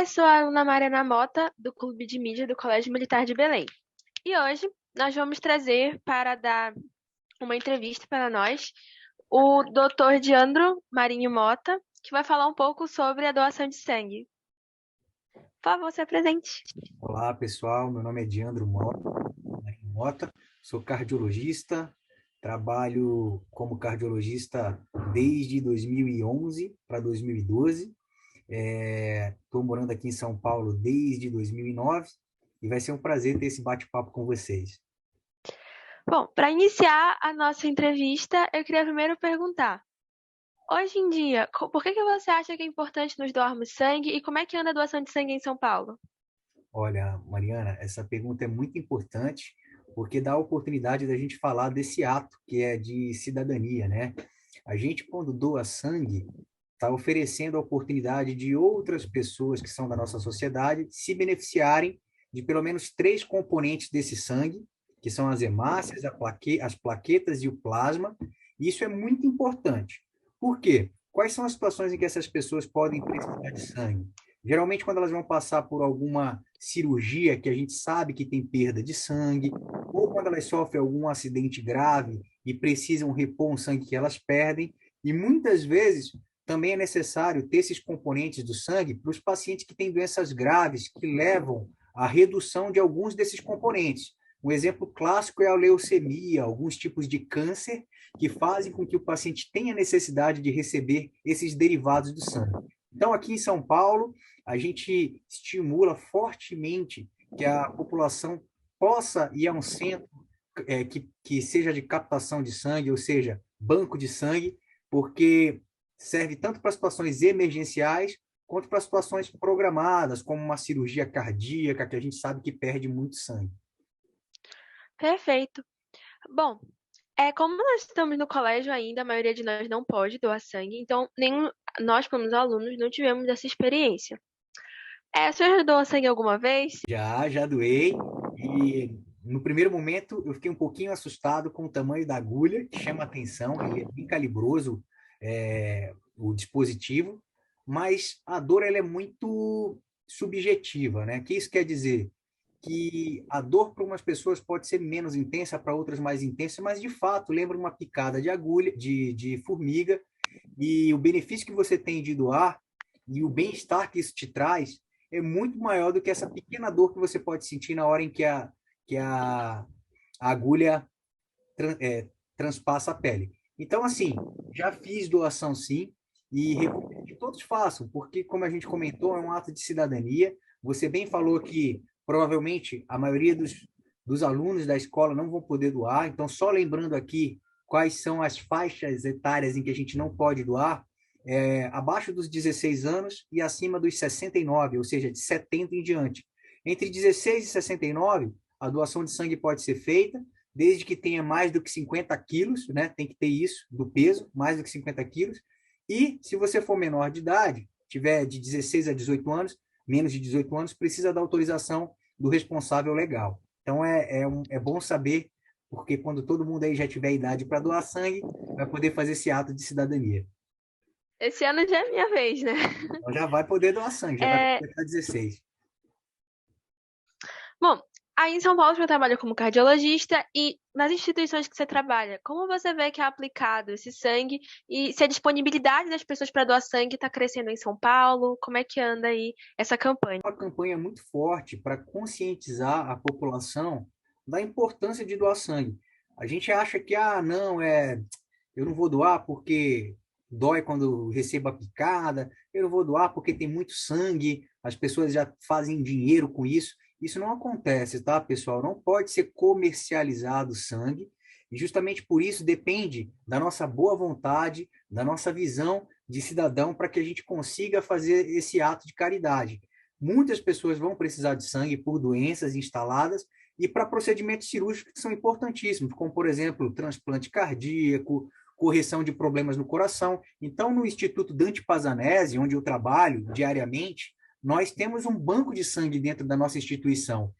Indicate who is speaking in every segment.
Speaker 1: Sou a aluna Mariana Mota, do Clube de Mídia do Colégio Militar de Belém. E hoje nós vamos trazer para dar uma entrevista para nós o Dr. Diandro Marinho Mota, que vai falar um pouco sobre a doação de sangue. Por favor, se apresente.
Speaker 2: Olá, pessoal. Meu nome é Diandro Mota, sou cardiologista, trabalho como cardiologista desde 2011 para 2012. Estou morando aqui em São Paulo desde 2009 e vai ser um prazer ter esse bate-papo com vocês.
Speaker 1: Bom, para iniciar a nossa entrevista, eu queria primeiro perguntar: hoje em dia, por que você acha que é importante nos doarmos sangue e como é que anda a doação de sangue em São Paulo?
Speaker 2: Olha, Mariana, essa pergunta é muito importante porque dá a oportunidade da gente falar desse ato que é de cidadania, né? A gente, quando doa sangue, está oferecendo a oportunidade de outras pessoas que são da nossa sociedade se beneficiarem de pelo menos três componentes desse sangue, que são as hemácias, as plaquetas e o plasma. E isso é muito importante. Por quê? Quais são as situações em que essas pessoas podem precisar de sangue? Geralmente, quando elas vão passar por alguma cirurgia que a gente sabe que tem perda de sangue, ou quando elas sofrem algum acidente grave e precisam repor um sangue que elas perdem, e muitas vezes também é necessário ter esses componentes do sangue para os pacientes que têm doenças graves que levam à redução de alguns desses componentes. Um exemplo clássico é a leucemia, alguns tipos de câncer que fazem com que o paciente tenha necessidade de receber esses derivados do sangue. Então, aqui em São Paulo, a gente estimula fortemente que a população possa ir a um centro que seja de captação de sangue, ou seja, banco de sangue, porque serve tanto para situações emergenciais quanto para situações programadas, como uma cirurgia cardíaca, que a gente sabe que perde muito sangue.
Speaker 1: Perfeito. Bom, como nós estamos no colégio ainda, a maioria de nós não pode doar sangue, então nenhum, nós, como alunos, não tivemos essa experiência. O senhor já doou sangue alguma vez?
Speaker 2: Já doei, e no primeiro momento eu fiquei um pouquinho assustado com o tamanho da agulha, que chama atenção, ele é bem calibroso, o dispositivo, mas a dor ela é muito subjetiva, né? O que isso quer dizer? Que a dor para umas pessoas pode ser menos intensa, para outras mais intensa, mas de fato lembra uma picada de agulha, de formiga, e o benefício que você tem de doar e o bem-estar que isso te traz é muito maior do que essa pequena dor que você pode sentir na hora em que a agulha transpassa a pele. Então, assim, já fiz doação sim, e recomendo que todos façam, porque, como a gente comentou, é um ato de cidadania. Você bem falou que provavelmente a maioria dos alunos da escola não vão poder doar, então, só lembrando aqui quais são as faixas etárias em que a gente não pode doar, abaixo dos 16 anos e acima dos 69, ou seja, de 70 em diante. Entre 16 e 69, a doação de sangue pode ser feita, desde que tenha mais do que 50 quilos, né? Tem que ter isso do peso, mais do que 50 quilos. E se você for menor de idade, tiver de 16 a 18 anos, menos de 18 anos, precisa da autorização do responsável legal. Então é bom saber, porque quando todo mundo aí já tiver idade para doar sangue, vai poder fazer esse ato de cidadania.
Speaker 1: Esse ano já é minha vez, né?
Speaker 2: Então já vai poder doar sangue, já vai
Speaker 1: É,
Speaker 2: completar 16.
Speaker 1: bom, aí em São Paulo você trabalha como cardiologista e nas instituições que você trabalha, como você vê que é aplicado esse sangue e se a disponibilidade das pessoas para doar sangue está crescendo em São Paulo? Como é que anda aí essa campanha?
Speaker 2: Uma campanha muito forte para conscientizar a população da importância de doar sangue. A gente acha que, não, eu não vou doar porque dói quando eu recebo a picada, eu não vou doar porque tem muito sangue, as pessoas já fazem dinheiro com isso. Isso não acontece, tá, pessoal? Não pode ser comercializado sangue, e justamente por isso depende da nossa boa vontade, da nossa visão de cidadão para que a gente consiga fazer esse ato de caridade. Muitas pessoas vão precisar de sangue por doenças instaladas e para procedimentos cirúrgicos que são importantíssimos, como, por exemplo, transplante cardíaco, correção de problemas no coração. Então, no Instituto Dante Pazanese, onde eu trabalho diariamente, nós temos um banco de sangue dentro da nossa instituição.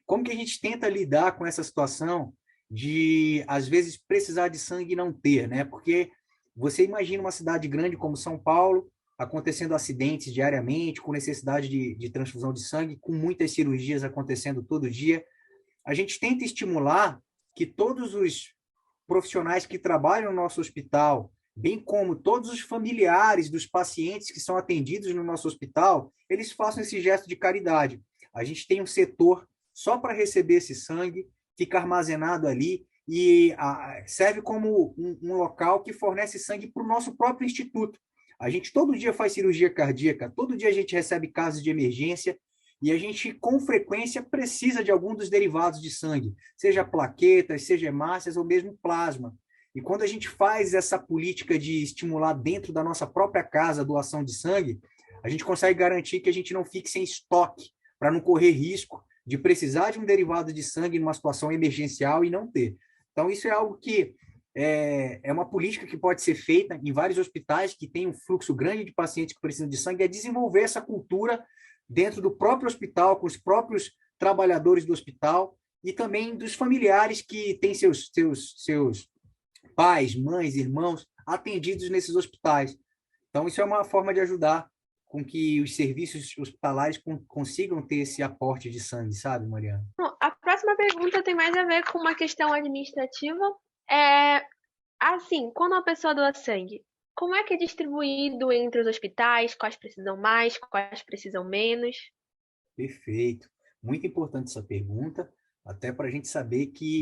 Speaker 2: Como que a gente tenta lidar com essa situação de, às vezes, precisar de sangue e não ter, né? Porque você imagina uma cidade grande como São Paulo, acontecendo acidentes diariamente, com necessidade de transfusão de sangue, com muitas cirurgias acontecendo todo dia. A gente tenta estimular que todos os profissionais que trabalham no nosso hospital, bem como todos os familiares dos pacientes que são atendidos no nosso hospital, eles façam esse gesto de caridade. A gente tem um setor só para receber esse sangue, fica armazenado ali e serve como um local que fornece sangue para o nosso próprio instituto. A gente todo dia faz cirurgia cardíaca, todo dia a gente recebe casos de emergência e a gente, com frequência, precisa de algum dos derivados de sangue, seja plaquetas, seja hemácias ou mesmo plasma. E quando a gente faz essa política de estimular dentro da nossa própria casa a doação de sangue, a gente consegue garantir que a gente não fique sem estoque, para não correr risco de precisar de um derivado de sangue numa situação emergencial e não ter. Então, isso é algo que é uma política que pode ser feita em vários hospitais que têm um fluxo grande de pacientes que precisam de sangue, é desenvolver essa cultura dentro do próprio hospital, com os próprios trabalhadores do hospital e também dos familiares que têm seus pais, mães, irmãos atendidos nesses hospitais. Então, isso é uma forma de ajudar com que os serviços hospitalares consigam ter esse aporte de sangue, sabe, Mariana?
Speaker 1: Bom, a próxima pergunta tem mais a ver com uma questão administrativa. Assim, quando uma pessoa doa sangue, como é que é distribuído entre os hospitais? Quais precisam mais, quais precisam menos?
Speaker 2: Perfeito. Muito importante essa pergunta, até para a gente saber que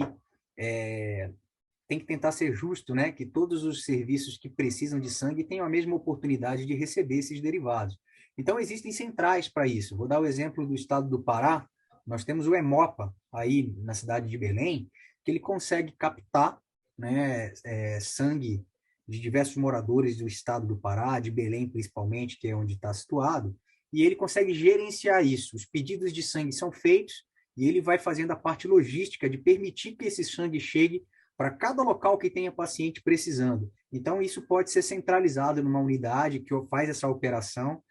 Speaker 2: tem que tentar ser justo, né? Que todos os serviços que precisam de sangue tenham a mesma oportunidade de receber esses derivados. Então, existem centrais para isso. Vou dar o exemplo do estado do Pará. Nós temos o Hemopa, aí na cidade de Belém, que ele consegue captar, né, sangue de diversos moradores do estado do Pará, de Belém principalmente, que é onde está situado, e ele consegue gerenciar isso. Os pedidos de sangue são feitos e ele vai fazendo a parte logística de permitir que esse sangue chegue para cada local que tenha paciente precisando. Então, isso pode ser centralizado numa unidade que faz essa operação,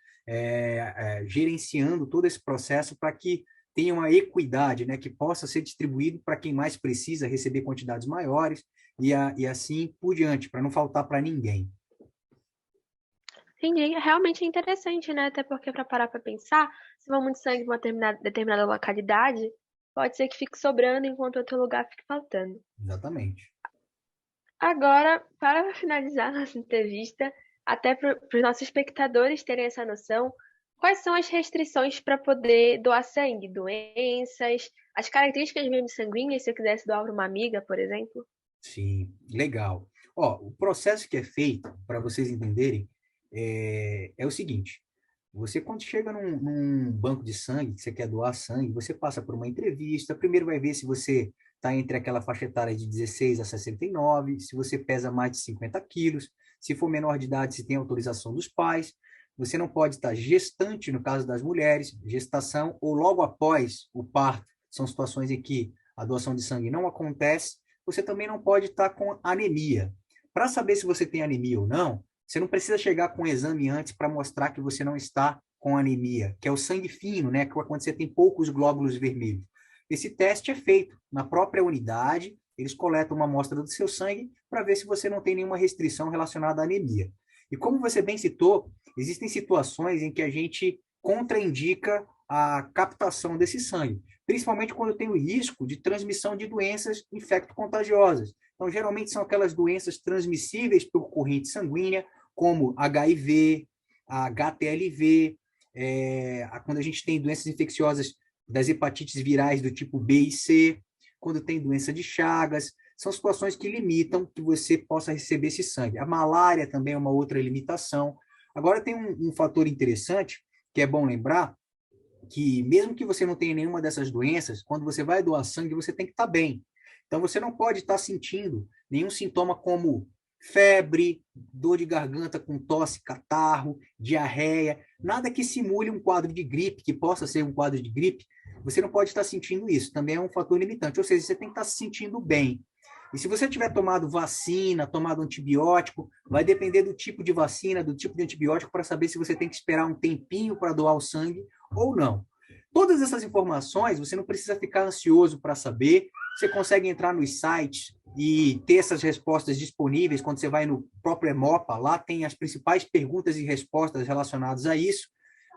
Speaker 2: gerenciando todo esse processo para que tenha uma equidade, né, que possa ser distribuído para quem mais precisa receber quantidades maiores e assim por diante, para não faltar para ninguém.
Speaker 1: Entendi. Realmente é interessante, né? Até porque, para parar para pensar, se for muito sangue em uma determinada localidade, pode ser que fique sobrando enquanto outro lugar fique faltando.
Speaker 2: Exatamente.
Speaker 1: Agora, para finalizar nossa entrevista, até para os nossos espectadores terem essa noção, quais são as restrições para poder doar sangue? Doenças, as características mesmo sanguíneas, se eu quisesse doar para uma amiga, por exemplo?
Speaker 2: Sim, legal. Ó, o processo que é feito, para vocês entenderem, é o seguinte: você, quando chega num banco de sangue, que você quer doar sangue, você passa por uma entrevista. Primeiro vai ver se você está entre aquela faixa etária de 16 a 69, se você pesa mais de 50 quilos, se for menor de idade, se tem autorização dos pais. Você não pode estar gestante, no caso das mulheres, gestação ou logo após o parto. São situações em que a doação de sangue não acontece. Você também não pode estar com anemia. Para saber se você tem anemia ou não, você não precisa chegar com um exame antes para mostrar que você não está com anemia, que é o sangue fino, né? Que é quando você tem poucos glóbulos vermelhos. Esse teste é feito na própria unidade, eles coletam uma amostra do seu sangue para ver se você não tem nenhuma restrição relacionada à anemia. E como você bem citou, existem situações em que a gente contraindica a captação desse sangue, principalmente quando tem o risco de transmissão de doenças infecto-contagiosas. Então, geralmente são aquelas doenças transmissíveis por corrente sanguínea, como HIV, a HTLV, quando a gente tem doenças infecciosas das hepatites virais do tipo B e C, quando tem doença de Chagas, são situações que limitam que você possa receber esse sangue. A malária também é uma outra limitação. Agora tem um fator interessante, que é bom lembrar, que mesmo que você não tenha nenhuma dessas doenças, quando você vai doar sangue, você tem que estar bem. Então, você não pode estar sentindo nenhum sintoma como febre, dor de garganta com tosse, catarro, diarreia, nada que simule um quadro de gripe, que possa ser um quadro de gripe, você não pode estar sentindo isso. Também é um fator limitante, ou seja, você tem que estar se sentindo bem. E se você tiver tomado vacina, tomado antibiótico, vai depender do tipo de vacina, do tipo de antibiótico, para saber se você tem que esperar um tempinho para doar o sangue ou não. Todas essas informações, você não precisa ficar ansioso para saber. Você consegue entrar nos sites e ter essas respostas disponíveis quando você vai no próprio EMOPA, lá tem as principais perguntas e respostas relacionadas a isso.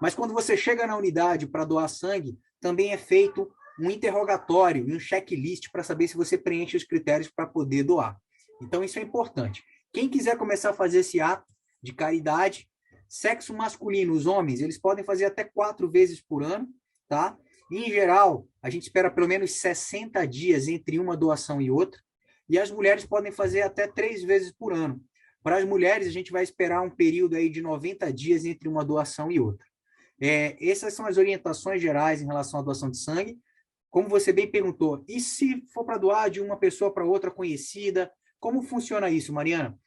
Speaker 2: Mas quando você chega na unidade para doar sangue, também é feito um interrogatório e um checklist para saber se você preenche os critérios para poder doar. Então, isso é importante. Quem quiser começar a fazer esse ato de caridade, sexo masculino, os homens, eles podem fazer até 4 vezes por ano, tá? Em geral, a gente espera pelo menos 60 dias entre uma doação e outra, e as mulheres podem fazer até 3 vezes por ano. Para as mulheres, a gente vai esperar um período aí de 90 dias entre uma doação e outra. Essas são as orientações gerais em relação à doação de sangue. Como você bem perguntou, e se for para doar de uma pessoa para outra conhecida, como funciona isso, Mariana?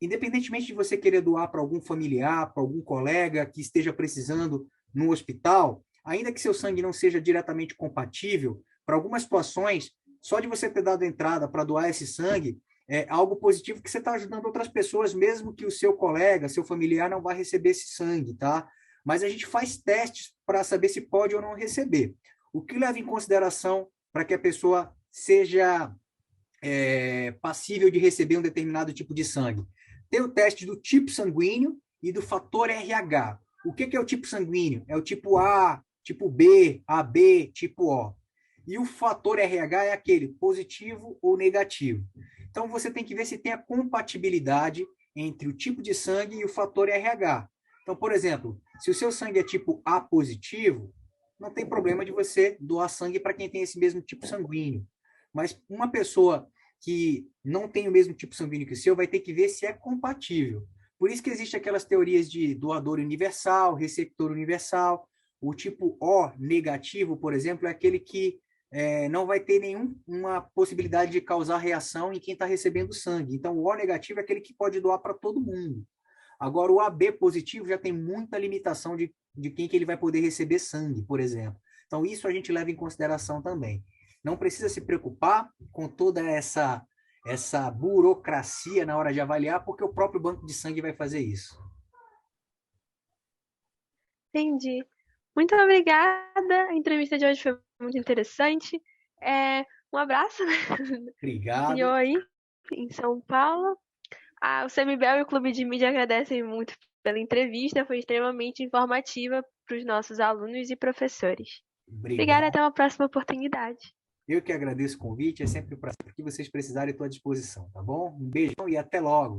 Speaker 2: Independentemente de você querer doar para algum familiar, para algum colega que esteja precisando no hospital, ainda que seu sangue não seja diretamente compatível, para algumas situações, só de você ter dado entrada para doar esse sangue, é algo positivo que você está ajudando outras pessoas, mesmo que o seu colega, seu familiar não vá receber esse sangue, tá? Mas a gente faz testes para saber se pode ou não receber. O que leva em consideração para que a pessoa seja passível de receber um determinado tipo de sangue? Tem o teste do tipo sanguíneo e do fator RH. O que é o tipo sanguíneo? É o tipo A, tipo B, AB, tipo O. E o fator RH é aquele positivo ou negativo. Então, você tem que ver se tem a compatibilidade entre o tipo de sangue e o fator RH. Então, por exemplo, se o seu sangue é tipo A positivo, não tem problema de você doar sangue para quem tem esse mesmo tipo sanguíneo. Mas uma pessoa que não tem o mesmo tipo sanguíneo que o seu vai ter que ver se é compatível. Por isso que existem aquelas teorias de doador universal, receptor universal. O tipo O negativo, por exemplo, é aquele que não vai ter nenhuma possibilidade de causar reação em quem está recebendo sangue. Então, o O negativo é aquele que pode doar para todo mundo. Agora, o AB positivo já tem muita limitação de quem que ele vai poder receber sangue, por exemplo. Então, isso a gente leva em consideração também. Não precisa se preocupar com toda essa burocracia na hora de avaliar, porque o próprio banco de sangue vai fazer isso.
Speaker 1: Entendi. Muito obrigada. A entrevista de hoje foi muito interessante. Um abraço, né? Senhor
Speaker 2: Obrigado.
Speaker 1: aí, em São Paulo. O CMBel e o Clube de Mídia agradecem muito pela entrevista. Foi extremamente informativa para os nossos alunos e professores. Obrigada,
Speaker 2: Obrigado.
Speaker 1: até uma próxima oportunidade.
Speaker 2: Eu que agradeço o convite, é sempre um prazer. O que vocês precisarem, estou à disposição, tá bom? Um beijão e até logo.